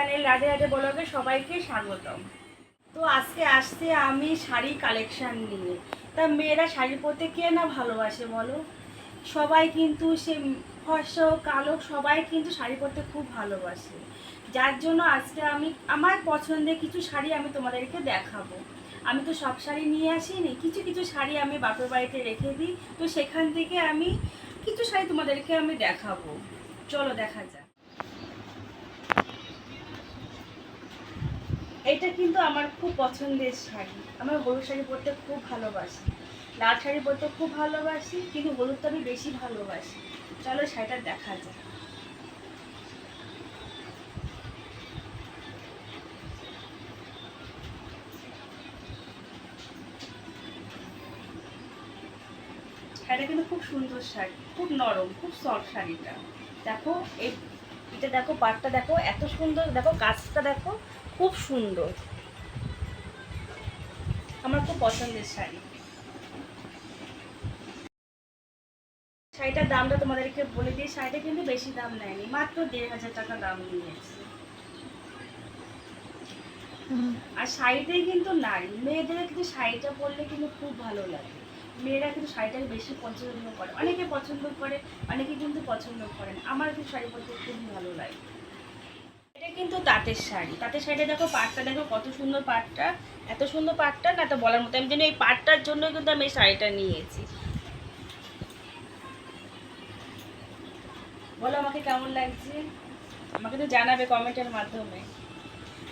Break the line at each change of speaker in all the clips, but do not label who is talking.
Channel Radhe Radhe ব্লগে সবাইকে স্বাগতম। তো আজকে আসছে আমি শাড়ি কালেকশন নিয়ে। তা মেয়েরা শাড়ি পরতে কে না ভালোবাসে বলো? সবাই কিন্তু সে ফর্সা কালো সবাই কিন্তু শাড়ি পরতে খুব ভালোবাসে। যার জন্য আজকে আমি আমার পছন্দের কিছু শাড়ি আমি তোমাদেরকে দেখাবো। আমি তো সব শাড়ি নিয়ে আসিনি, কিছু কিছু শাড়ি আমি বাপের বাড়িতে রেখে দিই, তো সেখান থেকে আমি কিছু শাড়ি তোমাদেরকে আমি দেখাবো। চলো দেখা যাক। এটা কিন্তু আমার খুব পছন্দের শাড়ি। আমার হলুদ শাড়ি পরতে খুব ভালোবাসি, লাল শাড়ি পরতে খুব ভালোবাসি, কিন্তু হলুদটা আমি বেশি ভালোবাসি। চলো শাড়িটা দেখা যায়। শাড়িটা কিন্তু খুব সুন্দর শাড়ি, খুব নরম, খুব সফট শাড়িটা। দেখো এটা দেখো, পাটটা দেখো এত সুন্দর, দেখো কাজটা দেখো খুব সুন্দর। আমার খুব পছন্দের শাড়ি। শাড়িটার দামটা তোমাদেরকে বলে দিই, শাড়িটা কিন্তু বেশি দাম নেয়নি, মাত্র ১,৫০০ টাকা দাম নিয়েছে। আর শাড়িটাই কিন্তু নারী মেয়েদের কিন্তু শাড়িটা পরলে কিন্তু খুব ভালো লাগে। মেয়েরা কিন্তু শাড়িটাকে বেশি পছন্দ করে, অনেকে পছন্দ করে, অনেকে কিন্তু পছন্দ করেন। আমার কিন্তু শাড়ি পরতে খুবই ভালো লাগে। এটা কিন্তু তাঁতের শাড়ি। তাঁতের শাড়িটা দেখো, পাটটা দেখো কত সুন্দর, পাটটা এত সুন্দর, পাটটা না তো বলার মতো। আমি জানি এই পাটটার জন্য কিন্তু আমি এই শাড়িটা নিয়েছি। বলো আমাকে কেমন লাগছে, আমাকে তো জানাবে কমেন্টের মাধ্যমে।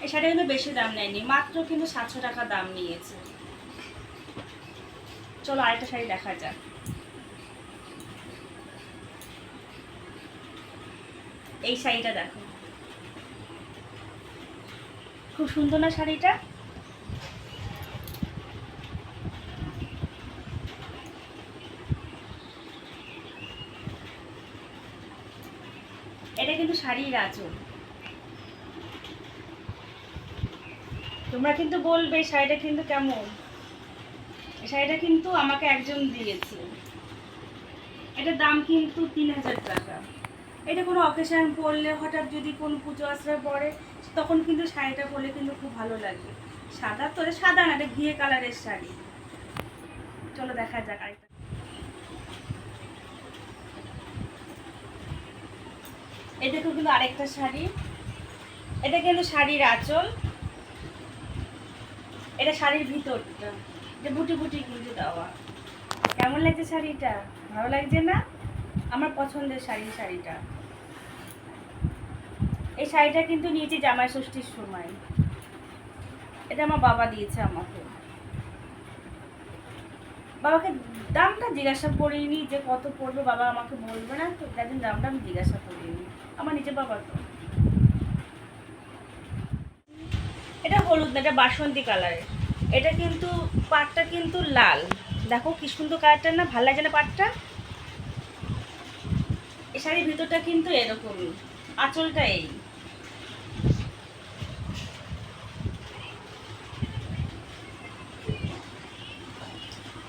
এই শাড়িটা কিন্তু বেশি দাম নেয়নি, মাত্র কিন্তু ৭০০ টাকা দাম নিয়েছে। চলো আরেকটা শাড়ি দেখা যাক। এই শাড়িটা দেখো, খুব সুন্দর না শাড়িটা? এটা কিন্তু শাড়ির আঁচল। তোমরা কিন্তু বলবে এই শাড়িটা কিন্তু কেমন। এই শাড়িটা কিন্তু আমাকে একজন দিয়েছে। এটার দাম কিন্তু ৩,০০০ টাকা। এটা কোনো অকেশন পরলে, হঠাৎ যদি কোন পুজো আশ্রয় পড়ে, তখন কিন্তু শাড়িটা পরলে কিন্তু খুব ভালো লাগে। সাদা তো, সাদা না, এটা ঘিয়ে কালারের শাড়ি। চলো দেখা যাক আরেকটা। এটা কিন্তু আরেকটা শাড়ি। এটা কিন্তু শাড়ির আঁচল, এটা শাড়ির ভিতরটা, এটা বুটি বুটি কিন্তু দেওয়া। কেমন লাগছে শাড়িটা? ভালো লাগছে না? আমার পছন্দের শাড়িটা। এই শাড়িটা কিন্তু নিয়েছি জামাই ষষ্ঠীর সময়। এটা আমার বাবা দিয়েছে আমাকে। বাবাকে দামটা জিজ্ঞাসা করিনি যে কত পড়বে, বাবা আমাকে বলবে না তো, তাই জন্য দামটা আমি জিজ্ঞাসা করিনি। আমার নিজের বাবা তো। এটা হলুদ না, এটা বাসন্তী কালারের। এটা কিন্তু পাটটা কিন্তু লাল। দেখো কি সুন্দর কালারটা না, ভালো লাগে না পাটটা? এই শাড়ির ভিতরটা কিন্তু এরকমই, আঁচলটা এই।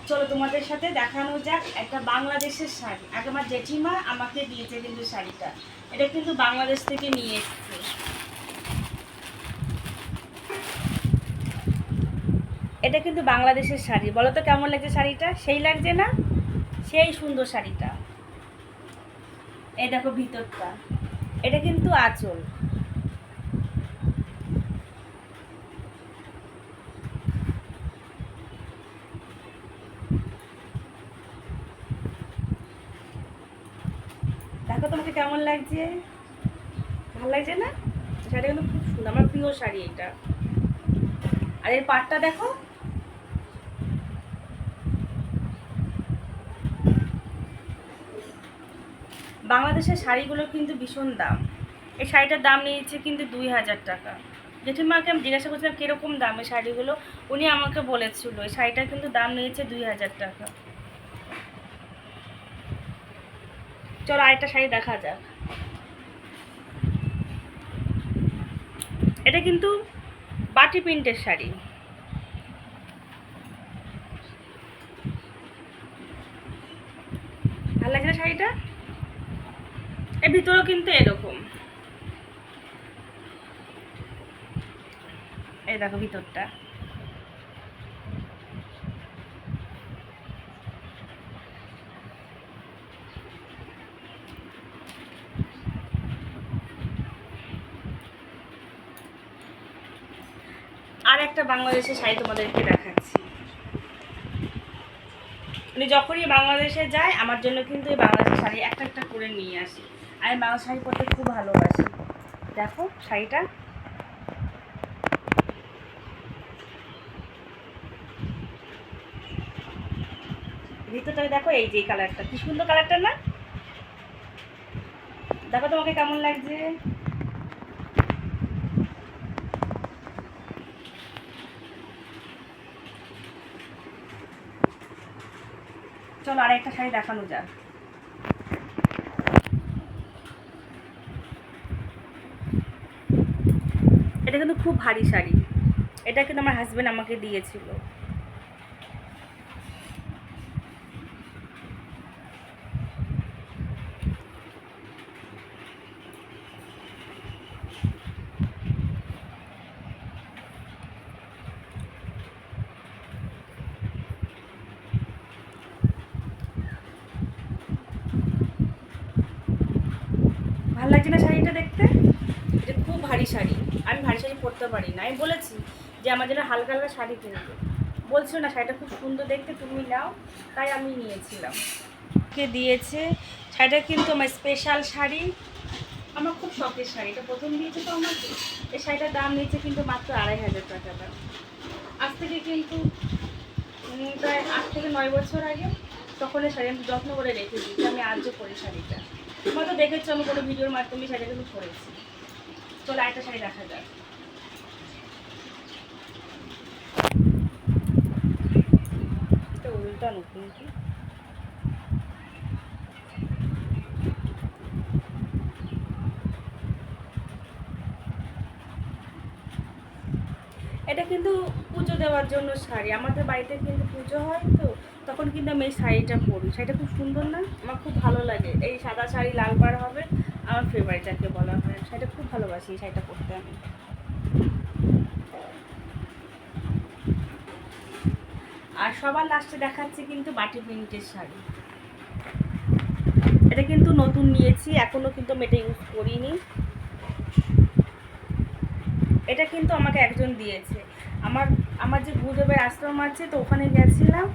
চলো তোমাদের সাথে দেখানো যাক একটা বাংলাদেশের শাড়ি। আগে আমার জেঠিমা আমাকে দিয়েছে কিন্তু শাড়িটা, এটা কিন্তু বাংলাদেশ থেকে নিয়ে এসেছে। এটা কিন্তু বাংলাদেশের শাড়ি। বলো তো কেমন লাগছে শাড়িটা? সেই লাগছে না? সেই সুন্দর শাড়িটা। এই দেখো ভিতরটা, এটা কিন্তু আঁচল। দেখো তোমাকে কেমন লাগছে, ভালো লাগছে না? শাড়িটা কিন্তু খুব সুন্দর, আমার প্রিয় শাড়ি এটা। আর এর পাটটা দেখো, বাংলাদেশের শাড়িগুলো কিন্তু ভীষণ দাম। এই শাড়িটার দাম নিয়েছে কিন্তু ২,০০০ টাকা। জেঠিমাকে আমি জিজ্ঞাসা করছিলাম কীরকম দাম এই শাড়িগুলো, উনি আমাকে বলেছিল এই শাড়িটার কিন্তু দাম নিয়েছে ২,০০০ টাকা। চলো আরেকটা শাড়ি দেখা যাক। এটা কিন্তু বাটি প্রিন্টের শাড়ি। ভালো লাগছে না শাড়িটা? এর ভিতরেও কিন্তু এরকম। এই দেখো ভিতরটা। আর একটা বাংলাদেশের শাড়ি তোমাদেরকে দেখাচ্ছি। উনি যখনই বাংলাদেশে যায় আমার জন্য কিন্তু এই বাংলাদেশের শাড়ি একটা একটা করে নিয়ে আসি। আমি বাংলা শাড়ি পরতে খুব ভালোবাসি। দেখো শাড়িটা, ভিতরটা দেখো, এই যে কালারটা কি সুন্দর কালারটা না? দেখো তোমাকে কেমন লাগছে? চলো আর একটা শাড়ি দেখানো যাক। এটা কিন্তু খুব ভারী শাড়ি, এটা কিন্তু আমার হাজবেন্ড আমাকে দিয়েছিল। ভালো লাগছে না শাড়িটা দেখতে? এটা খুব ভারী শাড়ি, আমি ভারী শাড়ি পরতে পারি না। আমি বলেছি যে আমার জন্য হালকা হালকা শাড়ি কিনবে, বলছিল না শাড়িটা খুব সুন্দর দেখতে, তুমি নাও, তাই আমি নিয়েছিলাম। কে দিয়েছে শাড়িটা, কিন্তু আমার স্পেশাল শাড়ি, আমার খুব শখের শাড়ি। এটা প্রথম দিয়েছে তো আমাকে। এই শাড়িটার দাম নিয়েছে কিন্তু মাত্র 2,500 টাকা দাম। আজ থেকে কিন্তু প্রায় 8 থেকে 9 বছর আগে, তখন এই শাড়ি আমি যত্ন করে রেখে দিয়েছি। আমি আজও পরি শাড়িটা, হয়তো দেখেছো আমি কোনো ভিডিওর মাধ্যমে শাড়িটা কিন্তু পরেছি। চলো একটা শাড়ি দেখা যাক। এটা উল্টানো কিন্তু, এটা কিন্তু পুজো দেওয়ার জন্য শাড়ি। আমাদের বাড়িতে কিন্তু পুজো হয় তো, তখন কিন্তু আমি এই শাড়িটা পরি। শাড়িটা খুব সুন্দর না? আমার খুব ভালো লাগে। এই সাদা শাড়ি লাল পাড় হবে আমার ফেভারিট যাকে বলা হয়। শাড়িটা খুব ভালোবাসি এই শাড়িটা পরতে আমি। আর সবার লাস্টে দেখাচ্ছি কিন্তু বাটি প্রিন্টের শাড়ি। এটা কিন্তু নতুন নিয়েছি, এখনও কিন্তু আমি এটা ইউজ করিনি। এটা কিন্তু আমাকে একজন দিয়েছে। আমার যে গুরুদেবের আশ্রম আছে তো, ওখানে গেছিলাম,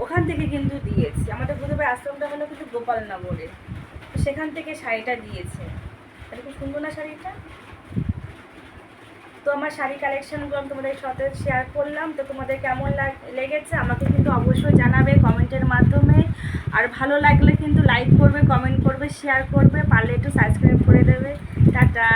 ওখান থেকে কিন্তু দিয়েছি। আমাদের গুরুদেবের আশ্রমটা হলো কিন্তু গোপালনগরে, তো সেখান থেকে শাড়িটা দিয়েছে। এটা খুব সুন্দর না শাড়িটা? তো আমার শাড়ি কালেকশানগুলো আমি তোমাদের সাথে শেয়ার করলাম। তো তোমাদের কেমন লেগেছে আমাকে কিন্তু অবশ্যই জানাবে কমেন্টের মাধ্যমে। আর ভালো লাগলে কিন্তু লাইক করবে, কমেন্ট করবে, শেয়ার করবে, পারলে একটু সাবস্ক্রাইব করে দেবে। টাটা।